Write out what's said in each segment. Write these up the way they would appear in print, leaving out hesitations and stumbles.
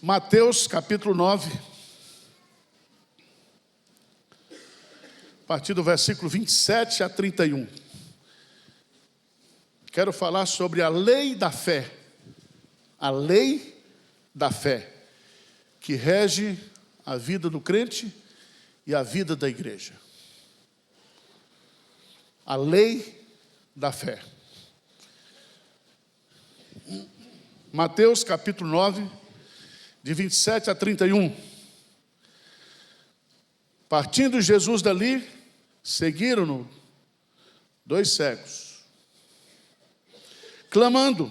Mateus capítulo 9, a partir do versículo 27 a 31. Quero falar sobre a lei da fé. A lei da fé, que rege a vida do crente e a vida da igreja. A lei da fé. Mateus capítulo 9, de 27 a 31. Partindo Jesus dali, seguiram-no 2 cegos, clamando: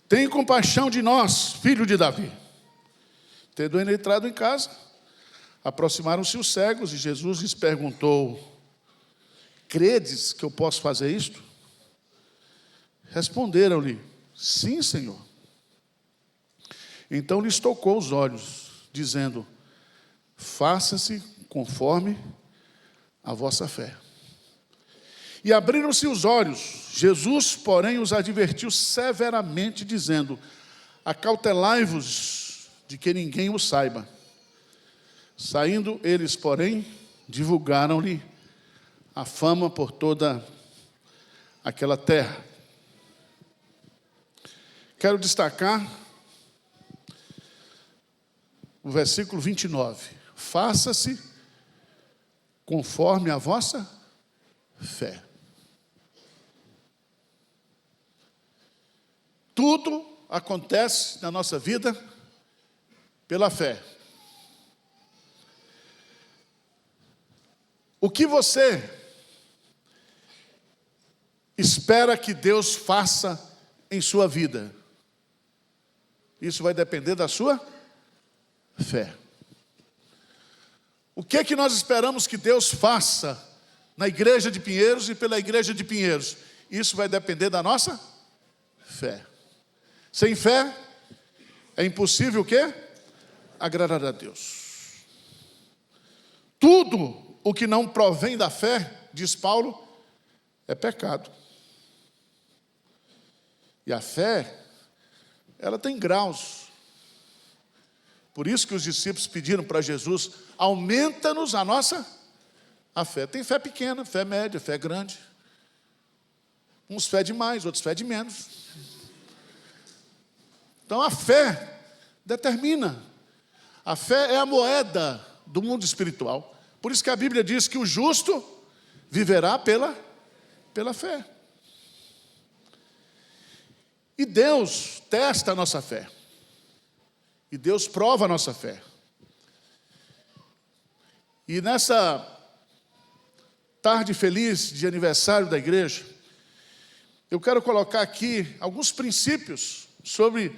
tem compaixão de nós, filho de Davi. Tendo ele entrado em casa, aproximaram-se os cegos e Jesus lhes perguntou: credes que eu posso fazer isto? Responderam-lhe: sim, Senhor. Então lhes tocou os olhos, dizendo: faça-se conforme a vossa fé. E abriram-se os olhos. Jesus, porém, os advertiu severamente, dizendo: acautelai-vos de que ninguém o saiba. Saindo eles, porém, divulgaram-lhe a fama por toda aquela terra. Quero destacar o versículo 29. Faça-se conforme a vossa fé. Tudo acontece na nossa vida pela fé. O que você espera que Deus faça em sua vida? Isso vai depender da sua fé. O que é que nós esperamos que Deus faça na igreja de Pinheiros e pela igreja de Pinheiros? Isso vai depender da nossa fé. Sem fé, é impossível o quê? Agradar a Deus. Tudo o que não provém da fé, diz Paulo, é pecado. E a fé, ela tem graus. Por isso que os discípulos pediram para Jesus: aumenta-nos a fé. Tem fé pequena, fé média, fé grande. Uns fé de mais, outros fé de menos. Então a fé determina. A fé é a moeda do mundo espiritual. Por isso que a Bíblia diz que o justo viverá pela fé. E Deus testa a nossa fé. E Deus prova a nossa fé. E nessa tarde feliz de aniversário da igreja, eu quero colocar aqui alguns princípios sobre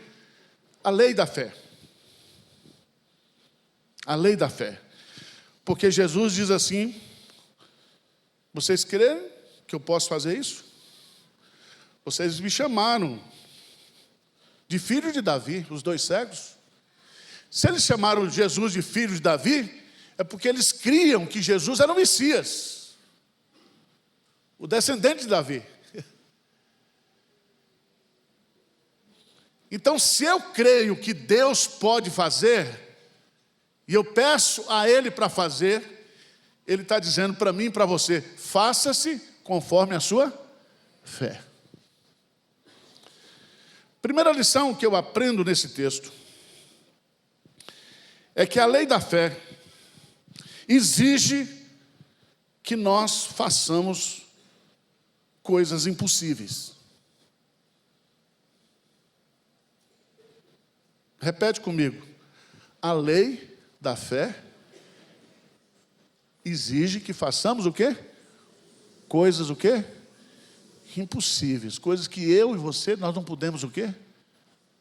a lei da fé. A lei da fé. Porque Jesus diz assim: vocês creem que eu posso fazer isso? Vocês me chamaram de filho de Davi, os 2 cegos. Se eles chamaram Jesus de filho de Davi, é porque eles criam que Jesus era o Messias, o descendente de Davi. Então, se eu creio que Deus pode fazer, e eu peço a Ele para fazer, Ele está dizendo para mim e para você: faça-se conforme a sua fé. Primeira lição que eu aprendo nesse texto é que a lei da fé exige que nós façamos coisas impossíveis. Repete comigo. A lei da fé exige que façamos o quê? Coisas o quê? Impossíveis. Coisas que eu e você, nós não podemos o quê?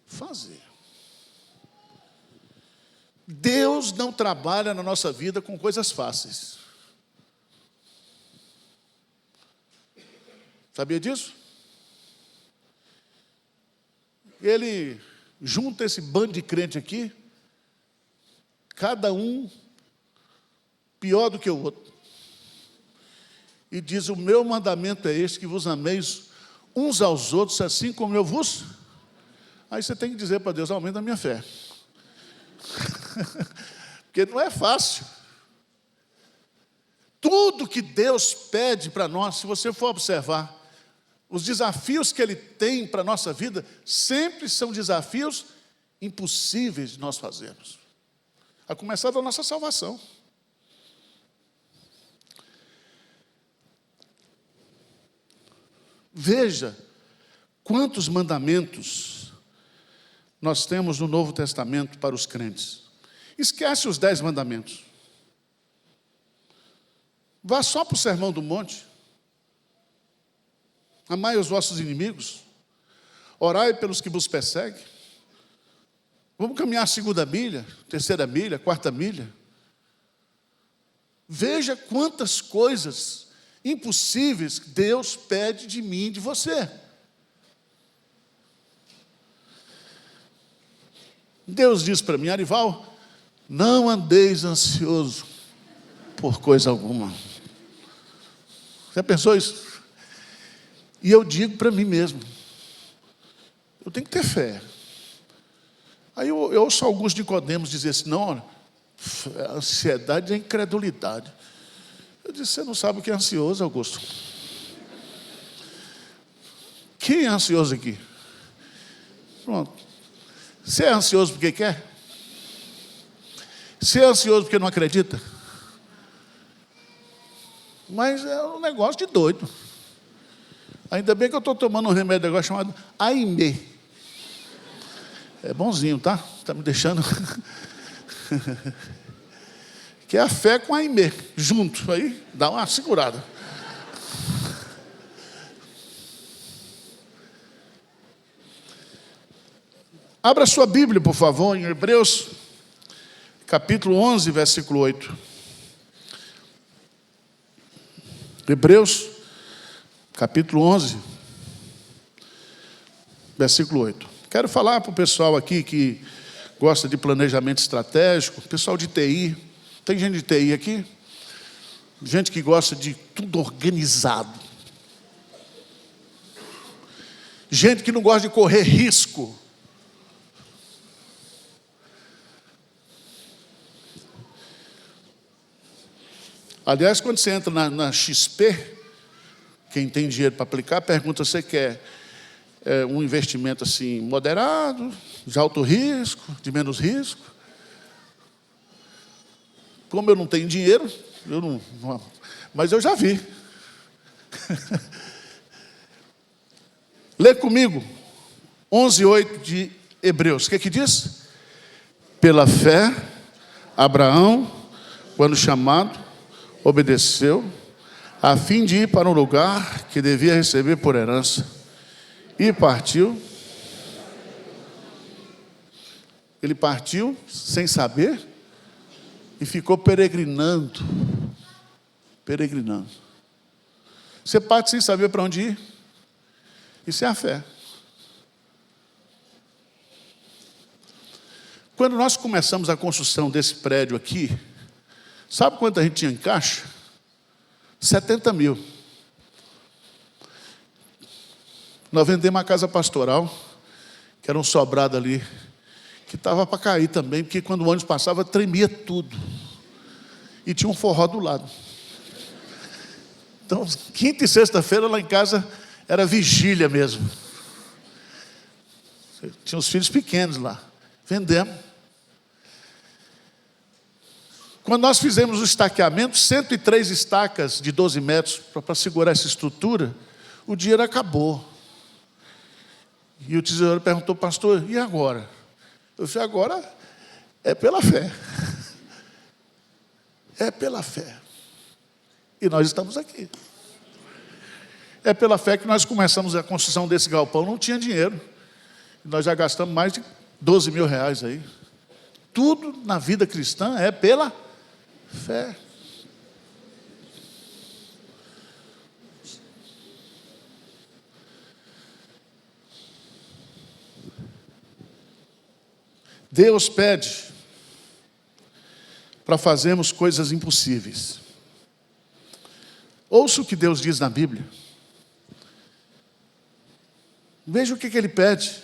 Fazer. Deus não trabalha na nossa vida com coisas fáceis. Sabia disso? Ele junta esse bando de crente aqui, cada um pior do que o outro, e diz: o meu mandamento é este, que vos ameis uns aos outros, assim como eu vos. Aí você tem que dizer para Deus: aumenta a minha fé. Porque não é fácil. Tudo que Deus pede para nós, se você for observar, os desafios que Ele tem para a nossa vida, sempre são desafios impossíveis de nós fazermos. A começar da nossa salvação. Veja quantos mandamentos nós temos no Novo Testamento para os crentes. Esquece os 10 mandamentos. Vá só para o Sermão do Monte. Amai os vossos inimigos. Orai pelos que vos perseguem. Vamos caminhar a 2ª milha, 3ª milha, 4ª milha. Veja quantas coisas impossíveis Deus pede de mim e de você. Deus diz para mim: Arival, não andeis ansioso por coisa alguma. Já pensou isso? E eu digo para mim mesmo, eu tenho que ter fé. Aí eu ouço alguns Nicodemos dizer assim: não, a ansiedade é incredulidade. Eu disse: você não sabe o que é ansioso, Augusto? Quem é ansioso aqui? Pronto. Você é ansioso porque quer? Você é ansioso porque não acredita? Mas é um negócio de doido. Ainda bem que eu estou tomando um remédio agora chamado Aimê. É bonzinho, tá? Está me deixando... que é a fé com Aimê, junto. Aí dá uma segurada. Abra sua Bíblia, por favor, em Hebreus, capítulo 11, versículo 8. Hebreus, capítulo 11, versículo 8. Quero falar para o pessoal aqui que gosta de planejamento estratégico, pessoal de TI. Tem gente de TI aqui? Gente que gosta de tudo organizado. Gente que não gosta de correr risco. Aliás, quando você entra na XP, quem tem dinheiro para aplicar, pergunta: você quer um investimento assim moderado, de alto risco, de menos risco? Como eu não tenho dinheiro, mas eu já vi. Lê comigo 11:8 de Hebreus. O que diz? Pela fé, Abraão, quando chamado, obedeceu, a fim de ir para um lugar que devia receber por herança. E partiu. Ele partiu sem saber e ficou peregrinando. Peregrinando. Você parte sem saber para onde ir? Isso é a fé. Quando nós começamos a construção desse prédio aqui, sabe quanto a gente tinha em caixa? 70 mil. Nós vendemos uma casa pastoral, que era um sobrado ali, que estava para cair também, porque quando o ônibus passava, tremia tudo. E tinha um forró do lado. Então, quinta e sexta-feira lá em casa era vigília mesmo. Tinha os filhos pequenos lá. Vendemos. Quando nós fizemos o estaqueamento, 103 estacas de 12 metros para segurar essa estrutura, o dinheiro acabou. E o tesoureiro perguntou: pastor, e agora? Eu disse: agora é pela fé. É pela fé. E nós estamos aqui. É pela fé que nós começamos a construção desse galpão. Não tinha dinheiro. Nós já gastamos mais de 12 mil reais aí. Tudo na vida cristã é pela fé. Deus pede para fazermos coisas impossíveis. Ouça o que Deus diz na Bíblia. Veja o que Ele pede.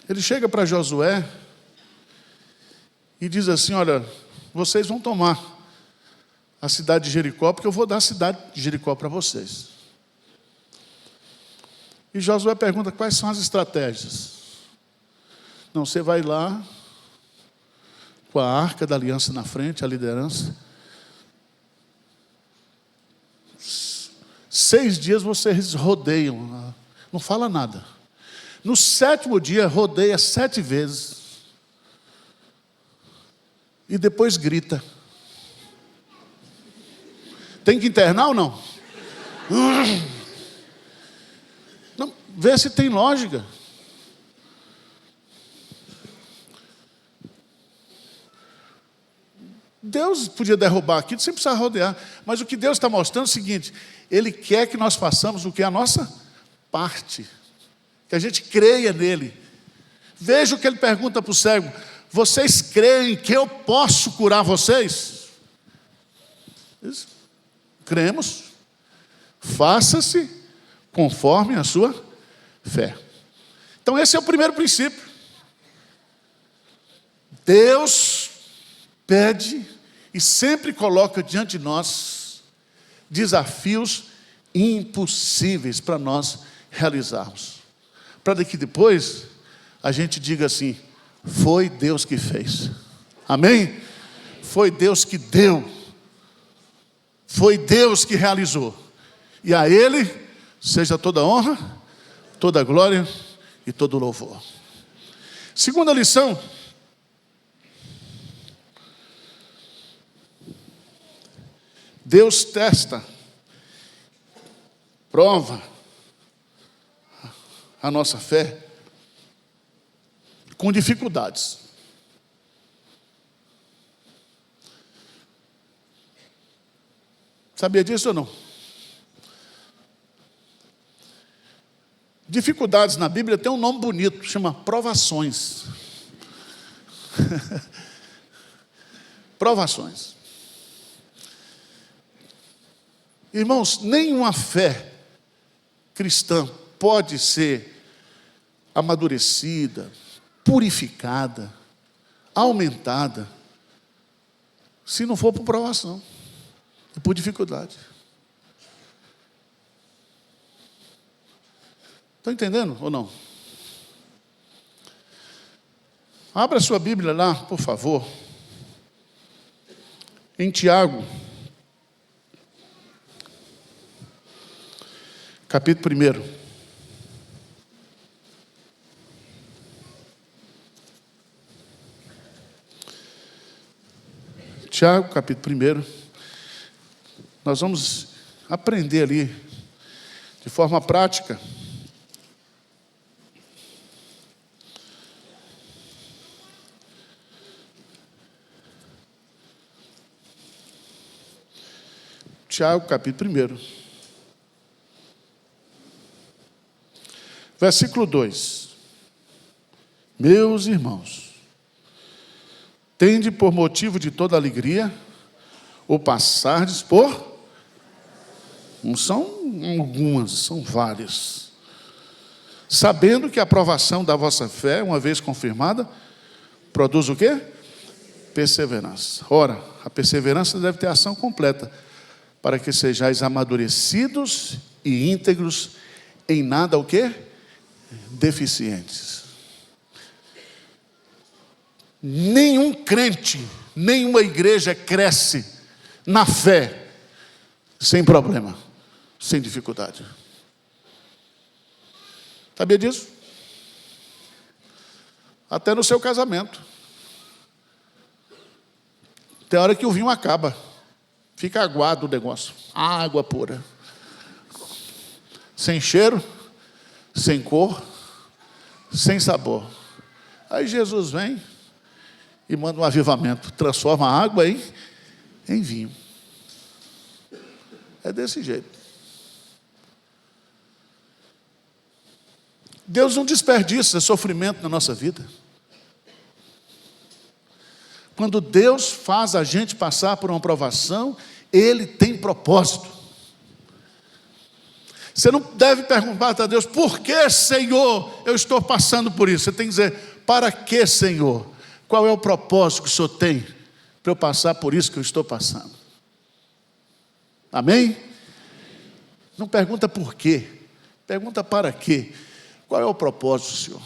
Ele chega para Josué e diz assim: olha, vocês vão tomar a cidade de Jericó, porque eu vou dar a cidade de Jericó para vocês. E Josué pergunta: quais são as estratégias? Não, você vai lá, com a arca da aliança na frente, a liderança. 6 dias vocês rodeiam, não fala nada. No 7º dia, rodeia 7 vezes. E depois grita. Tem que internar ou não? Não, vê se tem lógica. Deus podia derrubar aqui, sem precisar rodear. Mas o que Deus está mostrando é o seguinte: Ele quer que nós façamos o que é a nossa parte. Que a gente creia nele. Veja o que ele pergunta para o cego: vocês creem que eu posso curar vocês? Isso. Cremos. Faça-se conforme a sua fé. Então esse é o primeiro princípio. Deus pede e sempre coloca diante de nós desafios impossíveis para nós realizarmos. Para que depois a gente diga assim: foi Deus que fez. Amém? Foi Deus que deu. Foi Deus que realizou. E a Ele seja toda honra, toda glória e todo louvor. Segunda lição: Deus testa, prova a nossa fé com dificuldades. Sabia disso ou não? Dificuldades na Bíblia tem um nome bonito, chama provações. Provações. Irmãos, nenhuma fé cristã pode ser amadurecida, purificada, aumentada, se não for por provação e por dificuldade. Estão entendendo ou não? Abra sua Bíblia lá, por favor, em Tiago, capítulo 1. Tiago, capítulo 1. Nós vamos aprender ali, de forma prática, Tiago, capítulo 1. Versículo 2. Meus irmãos, tende por motivo de toda alegria o passardes por... Não são algumas, são várias. Sabendo que a aprovação da vossa fé, uma vez confirmada, produz o quê? Perseverança. Ora, a perseverança deve ter ação completa, para que sejais amadurecidos e íntegros, em nada o quê? Deficientes. Nenhum crente, nenhuma igreja cresce na fé sem problema, sem dificuldade. Sabia disso? Até no seu casamento. Tem hora que o vinho acaba. Fica aguado o negócio. Água pura. Sem cheiro, sem cor, sem sabor. Aí Jesus vem e manda um avivamento. Transforma a água em vinho. É desse jeito. Deus não desperdiça sofrimento na nossa vida. Quando Deus faz a gente passar por uma provação, Ele tem propósito. Você não deve perguntar a Deus: por que, Senhor, eu estou passando por isso? Você tem que dizer: para que, Senhor? Qual é o propósito que o Senhor tem para eu passar por isso que eu estou passando? Amém? Não pergunta por quê, pergunta para quê. Qual é o propósito, Senhor?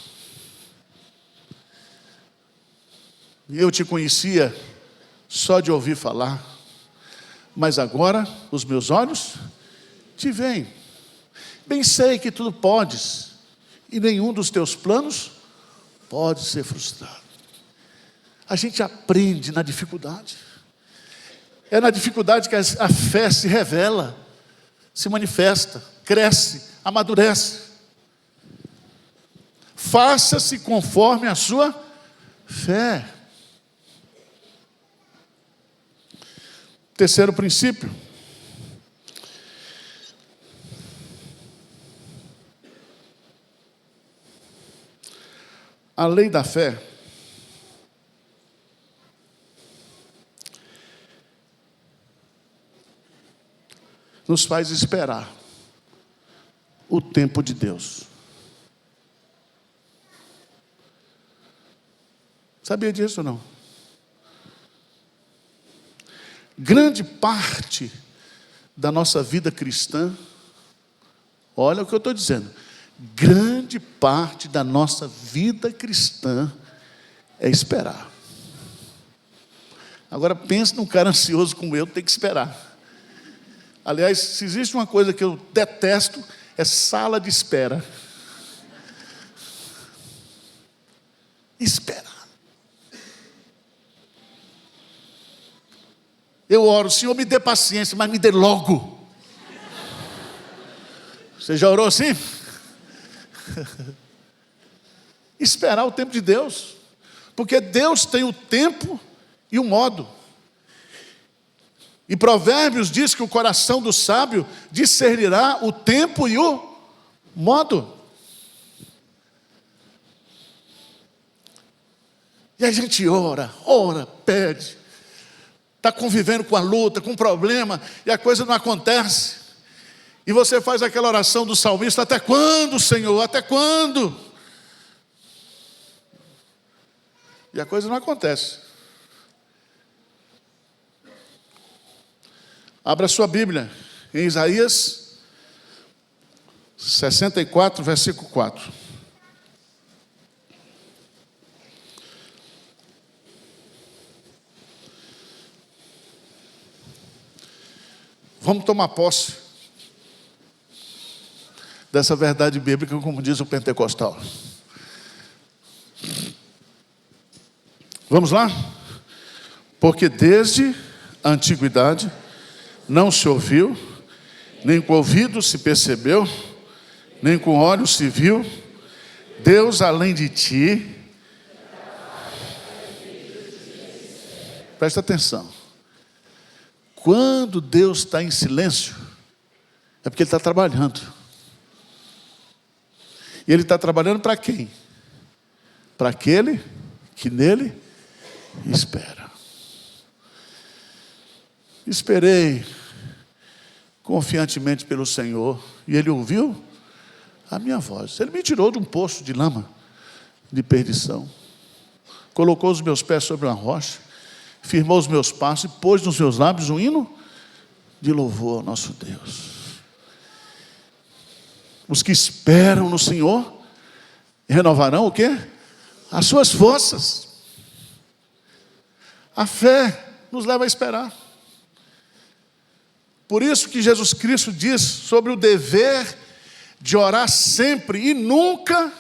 Eu te conhecia só de ouvir falar, mas agora os meus olhos te veem. Bem sei que tudo podes, e nenhum dos teus planos pode ser frustrado. A gente aprende na dificuldade. É na dificuldade que a fé se revela, se manifesta, cresce, amadurece. Faça-se conforme a sua fé. Terceiro princípio. A lei da fé nos faz esperar o tempo de Deus. Sabia disso ou não? Grande parte da nossa vida cristã, olha o que eu estou dizendo, grande parte da nossa vida cristã é esperar. Agora pense num cara ansioso como eu, tem que esperar. Aliás, se existe uma coisa que eu detesto, é sala de espera. Espera. Eu oro, Senhor, me dê paciência, mas me dê logo. Você já orou assim? Esperar o tempo de Deus, porque Deus tem o tempo e o modo. E Provérbios diz que o coração do sábio discernirá o tempo e o modo. E a gente ora, pede. Está convivendo com a luta, com o problema, e a coisa não acontece. E você faz aquela oração do salmista: até quando, Senhor? Até quando? E a coisa não acontece. Abra sua Bíblia em Isaías 64, versículo 4. Vamos tomar posse dessa verdade bíblica, como diz o pentecostal. Vamos lá? Porque desde a antiguidade não se ouviu, nem com ouvido se percebeu, nem com olhos se viu, Deus além de ti. Presta atenção. Quando Deus está em silêncio, é porque Ele está trabalhando. E Ele está trabalhando para quem? Para aquele que nele espera. Esperei confiantemente pelo Senhor, e Ele ouviu a minha voz. Ele me tirou de um poço de lama, de perdição. Colocou os meus pés sobre uma rocha, firmou os meus passos e pôs nos meus lábios um hino de louvor ao nosso Deus. Os que esperam no Senhor renovarão o quê? As suas forças. A fé nos leva a esperar. Por isso que Jesus Cristo diz sobre o dever de orar sempre e nunca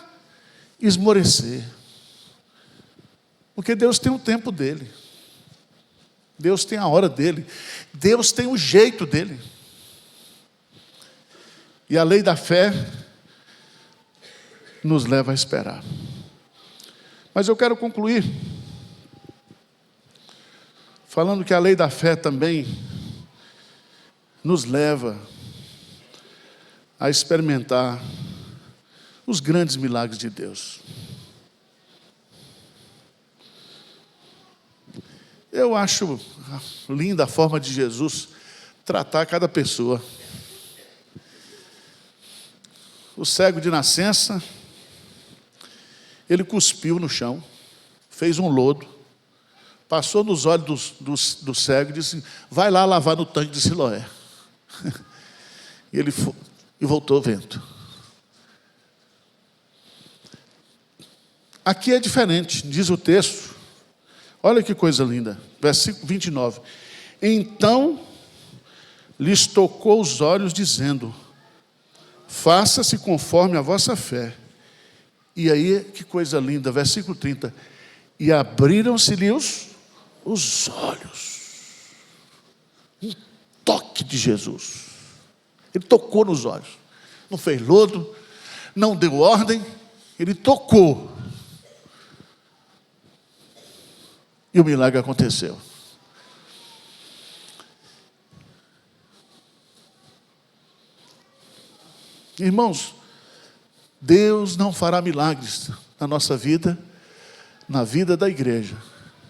esmorecer. Porque Deus tem o tempo dele. Deus tem a hora dele. Deus tem o jeito dele. E a lei da fé nos leva a esperar. Mas eu quero concluir falando que a lei da fé também nos leva a experimentar os grandes milagres de Deus. Eu acho linda a forma de Jesus tratar cada pessoa. O cego de nascença, ele cuspiu no chão, fez um lodo, passou nos olhos do cego e disse: vai lá lavar no tanque de Siloé. E ele foi, e voltou vendo. Aqui é diferente, diz o texto. Olha que coisa linda, versículo 29. Então lhes tocou os olhos, dizendo: faça-se conforme a vossa fé. E aí, que coisa linda, versículo 30. E abriram-se-lhe os olhos. Um toque de Jesus. Ele tocou nos olhos. Não fez lodo, não deu ordem, ele tocou. E o milagre aconteceu. Irmãos, Deus não fará milagres na nossa vida, na vida da igreja,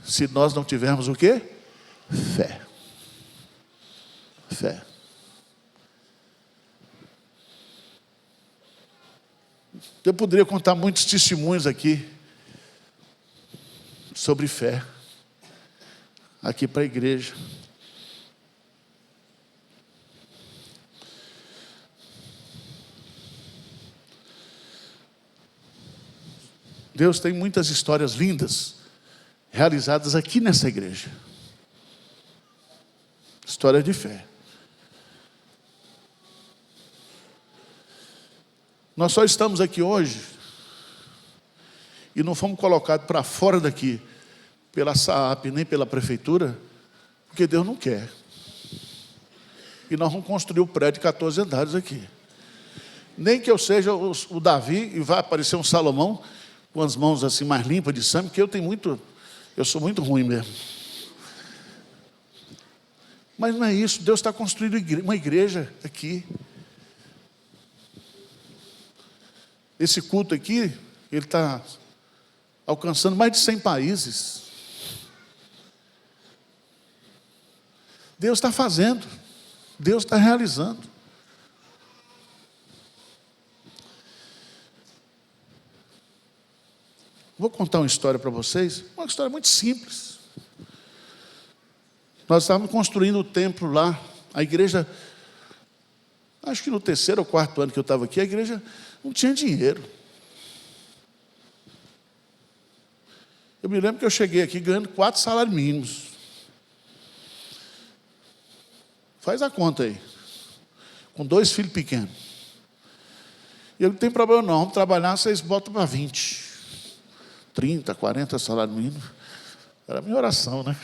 se nós não tivermos o quê? Fé. Fé. Eu poderia contar muitos testemunhos aqui sobre fé, aqui para a igreja. Deus tem muitas histórias lindas realizadas aqui nessa igreja. História de fé. Nós só estamos aqui hoje e não fomos colocados para fora daqui pela SAAP nem pela prefeitura, porque Deus não quer. E nós vamos construir o prédio de 14 andares aqui. Nem que eu seja o Davi e vá aparecer um Salomão com as mãos assim mais limpas de sangue, porque eu sou muito ruim mesmo. Mas não é isso, Deus está construindo uma igreja aqui. Esse culto aqui, ele está alcançando mais de 100 países. Deus está fazendo, Deus está realizando. Vou contar uma história para vocês, uma história muito simples. Nós estávamos construindo o templo lá, a igreja, acho que no 3º ou 4º ano que eu estava aqui, a igreja não tinha dinheiro. Eu me lembro que eu cheguei aqui ganhando 4 salários mínimos. Faz a conta aí. Com 2 filhos pequenos. E eu não tenho problema não, vamos trabalhar, vocês botam para 20. 30, 40 salários mínimos. Era a minha oração, né?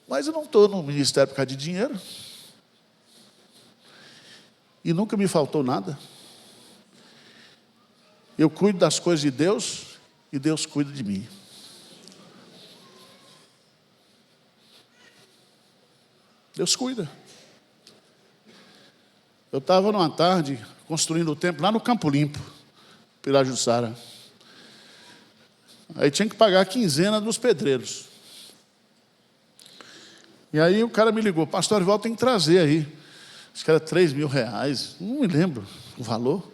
Mas eu não estou no ministério por causa de dinheiro. E nunca me faltou nada. Eu cuido das coisas de Deus e Deus cuida de mim. Deus cuida. Eu estava numa tarde construindo o templo lá no Campo Limpo, Pirajussara. Aí tinha que pagar a quinzena dos pedreiros. E aí o cara me ligou: pastor Arivaldo, tem que trazer aí. Acho que era R$3.000, não me lembro o valor.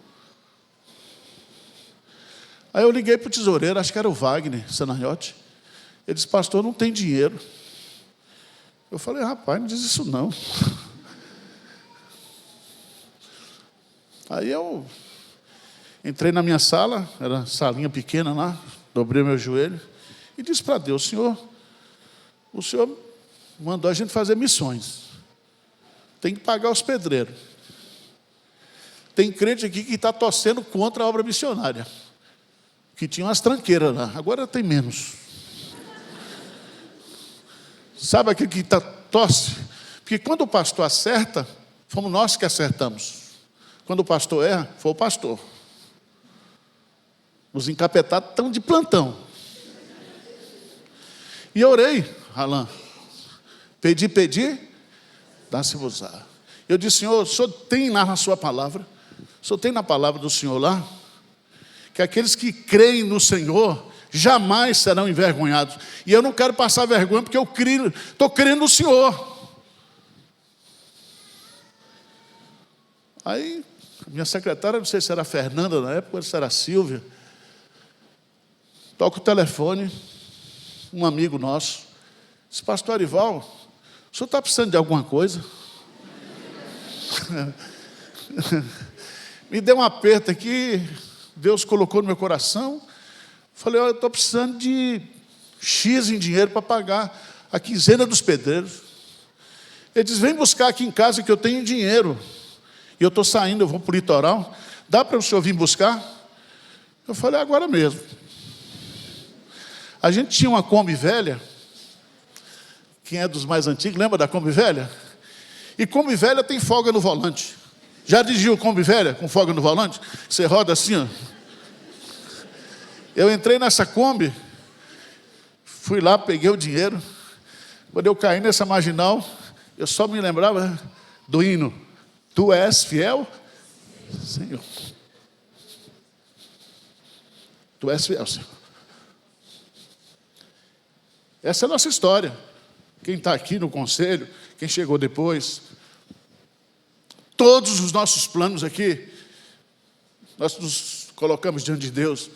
Aí eu liguei para o tesoureiro, acho que era o Wagner Sanariotti. Ele disse: pastor, não tem dinheiro. Eu falei: rapaz, não diz isso não. Aí eu entrei na minha sala, era uma salinha pequena lá, dobrei meu joelho e disse para Deus: o Senhor mandou a gente fazer missões. Tem que pagar os pedreiros. Tem crente aqui que está torcendo contra a obra missionária. Que tinha umas tranqueiras lá, agora tem menos. Sabe aquele que torce? Porque quando o pastor acerta, fomos nós que acertamos. Quando o pastor erra, foi o pastor. Os encapetados estão de plantão. E eu orei, Alan. Pedi, dá-se-vos-á. Eu disse: Senhor, o Senhor tem lá na sua palavra, o Senhor tem na palavra do Senhor lá, que aqueles que creem no Senhor jamais serão envergonhados. E eu não quero passar vergonha, porque eu estou crendo no Senhor. Aí, minha secretária, não sei se era a Fernanda na época, ou se era a Silvia, Toca o telefone, um amigo nosso, disse, pastor Arival, o senhor está precisando de alguma coisa? Me deu um aperto aqui, Deus colocou no meu coração. Falei, olha, eu estou precisando de X em dinheiro para pagar a quinzena dos pedreiros. Ele diz, vem buscar aqui em casa que eu tenho dinheiro. E eu estou saindo, eu vou para o litoral. Dá para o senhor vir buscar? Eu falei, agora mesmo. A gente tinha uma Kombi velha. Quem é dos mais antigos, lembra da Kombi velha? E Kombi velha tem folga no volante. Já dirigiu Kombi velha com folga no volante? Você roda assim, ó. Eu entrei nessa Kombi, fui lá, peguei o dinheiro. Quando eu caí nessa marginal, eu só me lembrava do hino. Tu és fiel, Senhor. Tu és fiel, Senhor. Essa é a nossa história. Quem está aqui no conselho, quem chegou depois, todos os nossos planos aqui, nós nos colocamos diante de Deus,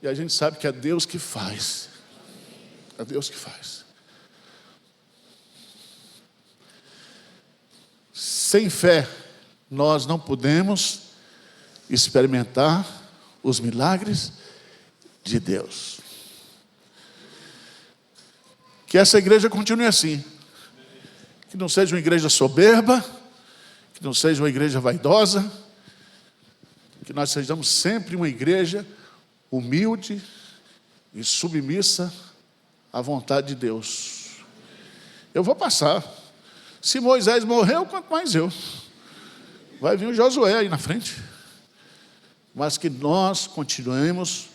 e a gente sabe que é Deus que faz. É Deus que faz. Sem fé, nós não podemos experimentar os milagres de Deus. Que essa igreja continue assim. Que não seja uma igreja soberba, que não seja uma igreja vaidosa, que nós sejamos sempre uma igreja humilde e submissa à vontade de Deus. Eu vou passar. Se Moisés morreu, quanto mais eu. Vai vir o Josué aí na frente. Mas que nós continuemos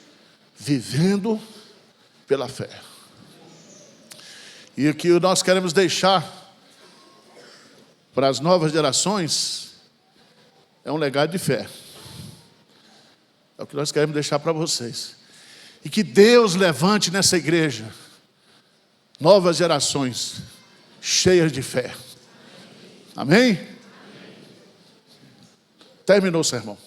vivendo pela fé. E o que nós queremos deixar para as novas gerações é um legado de fé. É o que nós queremos deixar para vocês. E que Deus levante nessa igreja novas gerações cheias de fé. Amém? Terminou o sermão.